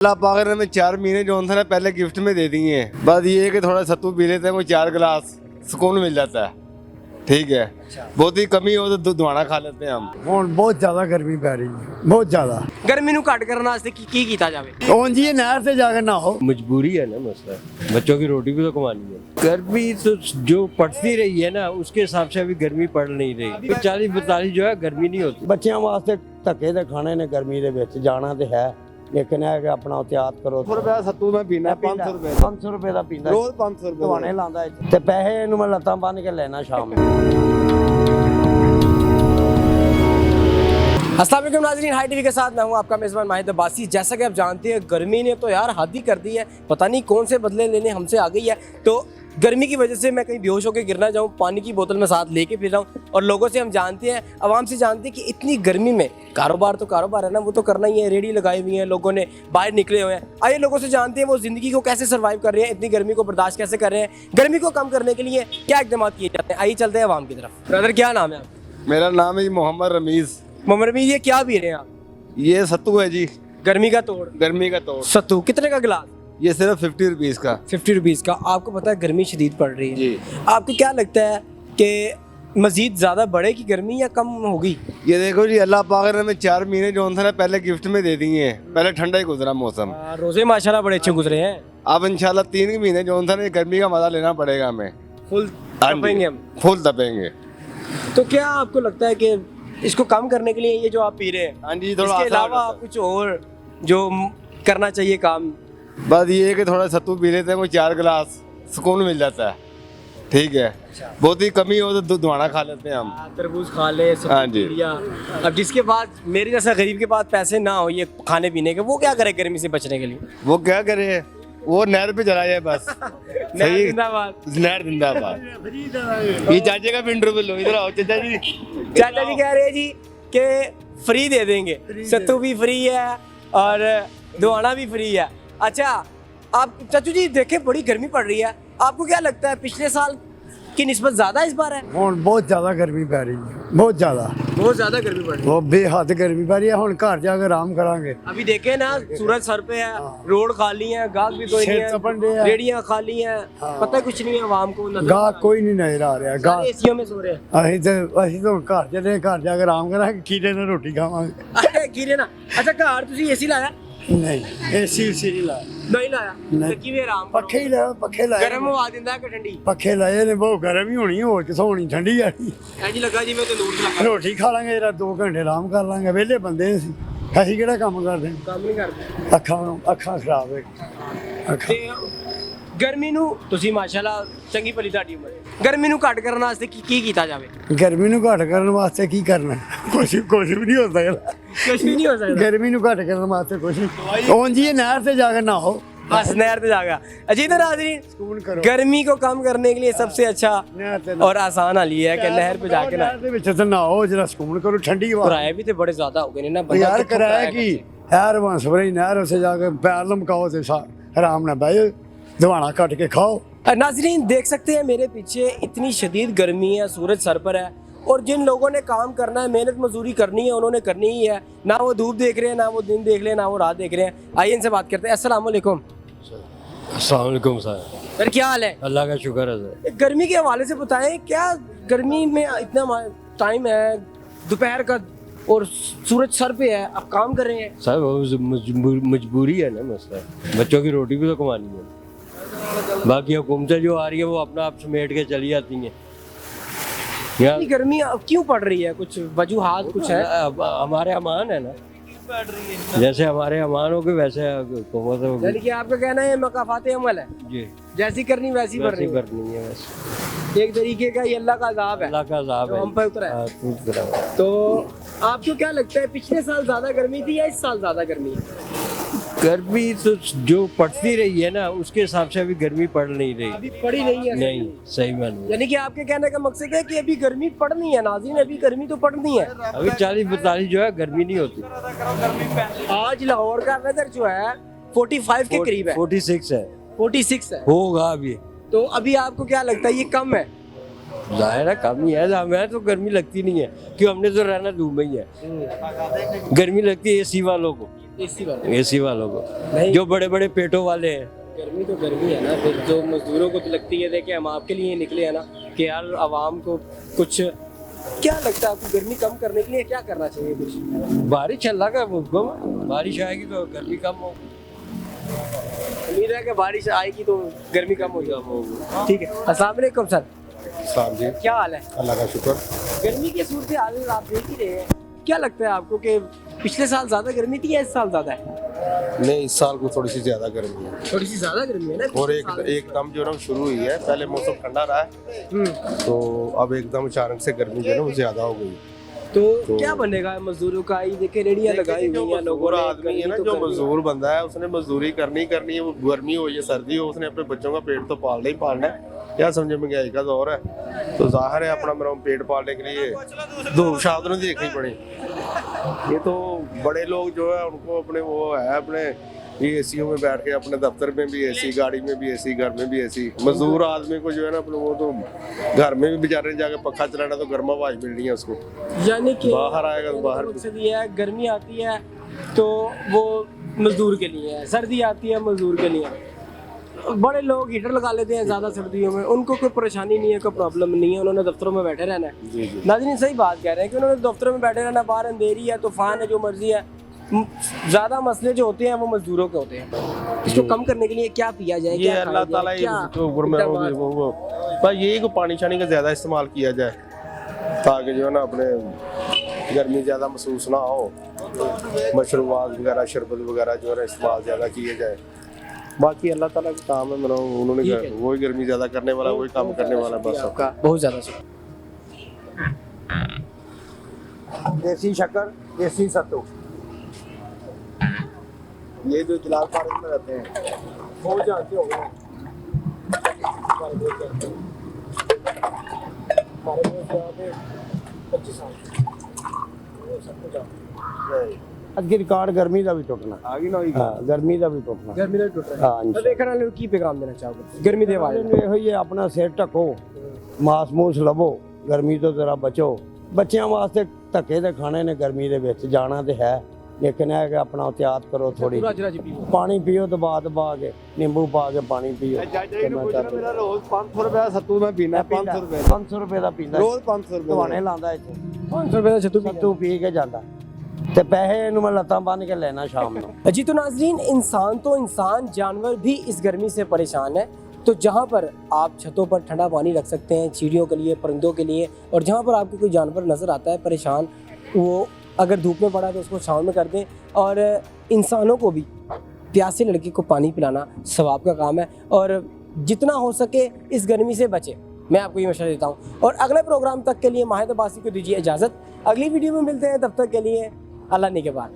अल्लाह पाक ने हमें 4 महीने जो था ना पहले गिफ्ट में दे दिए हैं। बस ये है कि थोड़ा सत्तू पी लेते हैं, कोई 4 गिलास सुकून मिल जाता है। ठीक है, बहुत ही कमी हो तो दुआना खा लेते हैं हम। ਹੁਣ ਬਹੁਤ ਜ਼ਿਆਦਾ ਗਰਮੀ ਪੈ ਰਹੀ ਹੈ, ਬਹੁਤ ਜ਼ਿਆਦਾ। गर्मी ਨੂੰ ਘੱਟ ਕਰਨ ਵਾਸਤੇ ਕੀ ਕੀਤਾ ਜਾਵੇ? ਉਂਝ ਹੀ ਨਹਿਰ ਤੇ ਜਾ ਕੇ ਨਹਾਓ। मजबूरी है ना मसला, बच्चों की रोटी भी तो कमानी है। गर्मी तो जो पड़ती रही है ना उसके हिसाब से अभी गर्मी पड़ नहीं रही। 40-42 जो है गर्मी नहीं होती। ਬੱਚਿਆਂ ਵਾਸਤੇ ਧੱਕੇ ਦੇ ਖਾਣੇ ਨੇ ਗਰਮੀ ਦੇ ਵਿੱਚ ਜਾਣਾ ਤੇ ਹੈ, ਲੇਕਿਨ ਇਹ ਕਿ ਆਪਣਾ ਇhtiyat ਕਰੋ। 100 रुपए सत्तू में पीना 500 रुपए 500 ਰੁਪਏ ਦਾ ਪੀਂਦਾ, रोज 500 रुपए ਦਵਾਣੇ ਲਾਉਂਦਾ ਤੇ ਪੈਸੇ ਇਹਨੂੰ ਮੈਂ ਲੱਤਾਂ ਬੰਨ ਕੇ ਲੈਣਾ ਸ਼ਾਮ ਨੂੰ। अस्सलाम वालेकुम नाज़रीन, हाई टीवी के साथ मैं हूं आपका मेज़बान माहिद अब्बासी। जैसा कि आप जानते हैं गर्मी ने तो यार हद ही कर दी है, पता नहीं कौन से बदले लेने हमसे आ गई है। तो गर्मी की वजह से मैं कहीं बेहोश होकर गिर ना जाऊं, पानी की बोतल में साथ लेके फिर रहा हूं। और लोगों से हम जानते हैं, आवाम से जानते हैं कि इतनी गर्मी में कारोबार तो कारोबार है ना, वो तो करना ही है। रेडी लगाई हुई हैं लोगों ने, बाहर निकले हुए हैं। आइए लोगों से जानते हैं वो ज़िंदगी को कैसे सर्वाइव कर रहे हैं, इतनी गर्मी को बर्दाश्त कैसे कर रहे हैं, गर्मी को कम करने के लिए क्या इकदाम किए जाते हैं। आइए चलते हैं आवाम की तरफ। ब्रदर क्या नाम है आपका? मेरा नाम है मोहम्मद रमीज़। मोहम्मद रमीज़, ये क्या पी रहे हैं आप? ये सत्तू है जी, गर्मी का तोड़। गर्मी का तोड़। सत्तू कितने का गिलास? ये सिर्फ 50 रुपीज़ का। 50 रुपीज़ का। आपको पता है गर्मी शदीद पड़ रही है जी। आपको क्या लगता है कि मज़ीद ज़्यादा बढ़ेगी गर्मी या कम होगी? ये देखो जी, अल्लाह पाक ने हमें 4 महीने जो था ना पहले गिफ्ट में दे दिए हैं। पहले ठंडा ही गुजरा मौसम, रोज़े माशाल्लाह बड़े अच्छे गुजरे हैं। अब इंशाल्लाह 3 महीने जो था ना गर्मी का मजा लेना पड़ेगा हमें। फुल हाँ जी, तपेंगे हम। फुल तपेंगे। तो क्या आपको लगता है कि इसको कम करने के लिए ये जो आप पी रहे हैं, हाँ जी, थोड़ा इसके आसान अलावा होता है। कुछ और जो करना चाहिए काम? बस ये है कि थोड़ा सत्तू पी लेते हैं, कोई 4 गिलास सुकून मिल जाता है। ठीक है, बहुत ही कमी हो तो दुआना खा लेते हैं हम। तरबूज खा ले, सब हाँ जी। पी लिया। अब जिसके पास, मेरे जैसा गरीब के पास पैसे ना हो ये खाने पीने के, वो क्या करे गर्मी से बचने के लिए? वो क्या करे, वो नहर पे चला जाए बस। सही, जिंदाबाद। नहर जिंदाबाद। ये चाचे का भी इंटरव्यू लो, इधर आओ चाचा जी। चाचा जी कह रहे हैं जी कि फ्री दे देंगे, सत्तू भी फ्री है और दुआना भी फ्री है। अच्छा, आप चाचू जी देखें बड़ी गर्मी पड़ रही है, आपको क्या लगता है पिछले साल की निस्बत ज़्यादा इस बार है? ਹੁਣ ਬਹੁਤ ਜ਼ਿਆਦਾ ਗਰਮੀ ਪੈ ਰਹੀ ਹੈ, ਬਹੁਤ ਜ਼ਿਆਦਾ। बहुत ज़्यादा गर्मी पड़ रही है। ਉਹ ਬੇਹੱਦ ਗਰਮੀ ਪੈ ਰਹੀ ਹੈ। ਹੁਣ ਘਰ ਜਾ ਕੇ ਆਰਾਮ ਕਰਾਂਗੇ। अभी देखे ना, सूरज सर पे है, रोड खाली है, गाहक भी कोई सिर तपन रहे नहीं हैं। है, रेडियां खाली हैं, पता है कुछ नहीं है आवाम को। ਗਾਹਕ ਕੋਈ ਨਹੀਂ ਨਜ਼ਰ ਆ ਰਿਹਾ। ਗਾਹਕ एसियों में सो रहे हैं। ਅਸੀਂ ਤਾਂ ਘਰ ਚੱਲੇ, ਘਰ ਜਾ ਕੇ ਆਰਾਮ ਕਰਾਂਗੇ, ਖੀਰੇ ਨਾਲ ਰੋਟੀ ਖਾਵਾਂਗੇ। अरे कीरे ना। अच्छा घर तुसी एसी लाया? ਨਹੀਂ ਏਸੀ ਉਸੀ ਨਹੀਂ ਲਾਇਆ, नहीं लाया? नहीं। तो किवें आराम ਪੱਖੇ ਹੀ ਲਾਇਆ, ਪੱਖੇ ਲਾਏ गर्म हवा दिंदा है कि ठंडी? ਪੱਖੇ ਲਾਏ ਨੇ, ਬਹੁਤ ਗਰਮ ਹੀ ਹੋਣੀ, ਹੋਰ ਕਿਥੋਂ ਹੋਣੀ, ਠੰਡੀ ਆਣੀ। इंज लगा जिवें तंदूर च लगा। ਰੋਟੀ ਖਾ ਲਾਂਗੇ, ਜਰਾ 2 ਘੰਟੇ ਆਰਾਮ ਕਰ ਲਾਂਗੇ। ਵਿਹਲੇ ਬੰਦੇ ਅਸੀਂ, ਅਸੀਂ ਕਿਹੜਾ ਕੰਮ ਕਰਦੇ ਹਾਂ? काम नहीं करते। ਅੱਖਾਂ ਖਰਾਬ ਹੈ ਅੱਖਾਂ। ਤੇ ਗਰਮੀ ਨੂੰ ਤੁਸੀਂ ਮਾਸ਼ਾਅੱਲਾ ਚੰਗੀ ਭਲੀ ਤੁਹਾਡੀ ਉਮਰ ਹੈ, ਗਰਮੀ ਨੂੰ ਘੱਟ ਕਰਨ ਵਾਸਤੇ ਕੀ ਕੀਤਾ ਜਾਵੇ? ਗਰਮੀ ਨੂੰ ਘੱਟ ਕਰਨ ਵਾਸਤੇ ਕੀ ਕਰਨਾ? ਕੁਛ ਵੀ ਨਹੀਂ ਹੋ ਸਕਦਾ। ਕੁਝ ਵੀ ਨਹੀਂ ਹੋ ਸਕਦਾ। ਗਰਮੀ ਨੂੰ ਘੱਟ ਕਰਨ ਵਾਸਤੇ ਕੁਛ ਨਹੀਂ। ਉਂਝ ਹੀ ਨਹਿਰ ਤੇ ਜਾ ਕੇ ਨਹਾਓ, बस नहर पे जाएगा। अजीत नाज़रीन, ਸਕੂਨ ਕਰੋ। गर्मी को कम करने के लिए सबसे अच्छा नहर पे और आसान हल ये है कि नहर पे जाके ना। ਨਹਿਰ ਦੇ ਵਿੱਚ ਤੇ ਨਹਾਓ, ਜਰਾ ਸਕੂਨ ਕਰੋ, ਠੰਡੀ ਹਵਾ। किराए भी तो बड़े ज्यादा हो गए ना बंदा यार कित्थों किराया की यार वंश भरी नहर, उसे जाके पैर लमकाओ ते आराम ना बैठो, दवाना कट के खाओ। नाज़रीन देख सकते हैं मेरे पीछे इतनी शदीद गर्मी है, सूरज सर पर है, और जिन लोगों ने काम करना है, मेहनत मजदूरी करनी है, उन्होंने करनी ही है। ना वो धूप देख रहे हैं, ना वो दिन देख रहे हैं, ना वो रात देख रहे हैं। आइए इनसे बात करते हैं। अस्सलाम वालेकुम अस्सलाम वालेकुम सर, सर, क्या हाल है? अल्लाह का शुक्र है सर। गर्मी के हवाले से बताएं, क्या गर्मी में इतना टाइम है दोपहर का और सूरज सर पे है, आप काम कर रहे हैं? सर वो मजबूरी है ना मसला, बच्चों की रोटी भी तो कमानी है। बाकी हुकूमतें जो आ रही है वो अपना आप समेट के चली जाती हैं। यार इतनी गर्मी अब क्यों पड़ रही है? कुछ वजूहात कुछ है? अब हमारे अमान है ना, जैसे हमारे अमान हो गए वैसे हुकूमत होगी। यानी कि आपका कहना है मकाफाते अमल है, जी, जैसी करनी वैसी भर वैसे रही है। करनी है बस, एक तरीके का ये अल्लाह का अजाब है अल्लाह का अज़ाब जो है। हम पे उतरा है। हाँ, खूब उतरा हुआ है। तो आपको क्या लगता है पिछले साल ज्यादा गर्मी थी या इस साल ज्यादा गर्मी है? गर्मी तो जो पड़ती रही है ना उसके हिसाब से अभी गर्मी पड़ नहीं रही। अभी पड़ी नहीं है। नहीं, सही मालूम। यानी कि आपके कहने का मकसद है कि अभी गर्मी पड़नी है। नाज़रीन अभी गर्मी तो पड़नी है। अभी 40-42 जो है गर्मी नहीं होती। आज लाहौर का वेदर जो है 45 के करीब है, 46 है, 46 है। होगा अभी। तो अभी आपको क्या लगता है ये कम है? जाहिर है कम ही है, हमें तो गर्मी लगती नहीं है क्यों, हमने तो रहना धूप में ही है। गर्मी लगती है एसी वालों को। एसी वाले एसी वालों को, नहीं। जो बड़े बड़े पेटों वाले हैं। गर्मी तो गर्मी है ना, फिर जो मजदूरों को तो लगती है, देखिए हम आपके लिए निकले हैं ना कि यार आवाम को कुछ, क्या लगता है आपको गर्मी कम करने के लिए क्या करना चाहिए कुछ? बारिश अल्लाह का हुक्म है, बारिश आएगी तो गर्मी कम होगी। उम्मीद है कि बारिश आएगी तो गर्मी कम हो जाएगी। ठीक है, अस्सलाम वालेकुम सर, साहब जी, क्या हाल है? अल्लाह का शुक्र। गर्मी की सूरत हाल आप देख ही रहे हैं, क्या लगता है आपको कि पिछले साल ज्यादा गर्मी थी या इस साल ज्यादा है? नहीं, इस साल को थोड़ी सी ज्यादा गर्मी है थोड़ी सी ज्यादा गर्मी है ना और पिछले साल। एकदम जो है ना शुरू हुई है। पहले मौसम ठंडा रहा है तो अब एकदम अचानक से गर्मी जो है ना वो ज्यादा हो गई। तो क्या बनेगा मजदूरों का? ये देखिए रेडियां लगाई जो हुई हैं लोगों मजदूर ने, आदमी है ना, गर्मी तो जो गर्मी है। मजदूर बंदा है उसने मजदूरी करनी है। वो गर्मी हो या सर्दी हो, उसने अपने बच्चों का पेट तो पालना ही पालना है। क्या समझे, महंगाई का दौर है तो जाहिर है अपना मेरा पेट पालने के लिए धूप छाव तो नहीं देखनी पड़ी। ये तो बड़े लोग जो है उनको अपने वो है अपने ये एसीओ में बैठ के, अपने दफ्तर में भी एसी, गाड़ी में भी एसी, घर में भी एसी। मजदूर आदमी को जो है ना अपने वो तो घर में भी बेचारे जाके पक्खा चलाना तो गर्म हवा मिलनी है उसको। यानी कि बाहर आएगा तो बाहर मकसद ये है, गर्मी आती है तो वो मजदूर के लिए है, सर्दी आती है मजदूर के लिए। बड़े लोग हीटर लगा लेते हैं ज्यादा सर्दियों में, उनको कोई परेशानी नहीं है, कोई प्रॉब्लम नहीं है, उन्होंने दफ्तरों में बैठे रहना है। जी जी। नाज़रीन सही बात कह रहे हैं कि उन्होंने दफ्तरों में बैठे रहना, बाहर अंधेरी है, तूफान है, जो मर्जी है। ज्यादा मसले जो होते हैं वो मजदूरों के होते हैं। इसको कम करने के लिए क्या पिया जाए, ये क्या अल्लाह खाया ताला जाए, क्या के ऊपर में वो बस यही को पानी शानी का ज्यादा इस्तेमाल किया जाए ताकि जो है ना अपने गर्मी ज्यादा महसूस ना हो। मशरूबात वगैरह, शरबत वगैरह जो है ना इस्तेमाल ज्यादा किए जाए। बाकी अल्लाह ताला का काम है, मेरा उन्होंने वही गर्मी ज्यादा करने वाला, वही काम करने वाला बस। आपका बहुत ज्यादा शुक्रिया। देसी शक्कर, देसी सत्तू, ये जो जलाल पार्क में रहते हैं बहुत जानते हो गए। ਅੱਗੇ ਰਿਕਾਰਡ ਗਰਮੀ ਦਾ ਵੀ ਟੁੱਟਣਾ आ गई ना ਹਾਂ ਗਰਮੀ ਦਾ ਵੀ ਟੁੱਟਣਾ गर्मी तो टूट रहा ਹਾਂ है, तो देखने वाले को की पैगाम देना चाहोगे गर्मी के बारे में? ਇਹੋ ਹੀ ਹੈ, ਆਪਣਾ ਸਿਰ ਢੱਕੋ, ਮਾਸ ਮੂਸ ਲਵੋ, ਗਰਮੀ ਤੋਂ ਜ਼ਰਾ ਬਚੋ। ਬੱਚਿਆਂ ਵਾਸਤੇ ਧੱਕੇ ਤੇ ਖਾਣੇ ਨੇ, ਗਰਮੀ ਦੇ ਵਿੱਚ ਜਾਣਾ ਤੇ ਹੈ, ਲੇਕਿਨ ਇਹ ਕਿ ਆਪਣਾ ਇhtiyਾਤ ਕਰੋ ਥੋੜੀ। पूरा जरा जी पीओ। ਪਾਣੀ ਪੀਓ ਦਬਾ ਦਬਾ ਕੇ, ਨਿੰਬੂ ਪਾ ਕੇ ਪਾਣੀ ਪੀਓ। मेरा रोज 500 रुपया सत्तू में पीना 500 रुपए 500 ਰੁਪਏ ਦਾ ਪੀਂਦਾ, रोज 500 रुपए ਦਵਾਨੇ ਲਾਉਂਦਾ ਇੱਥੇ, 500 रुपए का छत्तू ਸੱਤੂ ਪੀ ਕੇ ਜਾਂਦਾ ਤੇ ਪੈਸੇ ਇਹਨੂੰ ਮੈਂ ਲੱਤਾਂ ਬੰਨ ਕੇ ਲੈਣਾ ਸ਼ਾਮ ਨੂੰ। जी तो नाजरीन, इंसान जानवर भी इस गर्मी से परेशान है। तो जहाँ पर आप छतों पर ठंडा पानी रख सकते हैं चिड़ियों के लिए, परिंदों के लिए, और जहाँ पर आपको कोई जानवर नज़र आता है परेशान, वो अगर धूप में पड़ा तो उसको छाँव में कर दें। और इंसानों को भी प्यासे लड़के को पानी पिलाना सवाब का काम है, और जितना हो सके इस गर्मी से बचें, मैं आपको ये मशवरा देता हूँ। और अगले प्रोग्राम तक के लिए माहिद अब्बासी को दीजिए इजाज़त। अगली वीडियो में मिलते हैं, तब तक के लिए अल्लाह ने के बाद।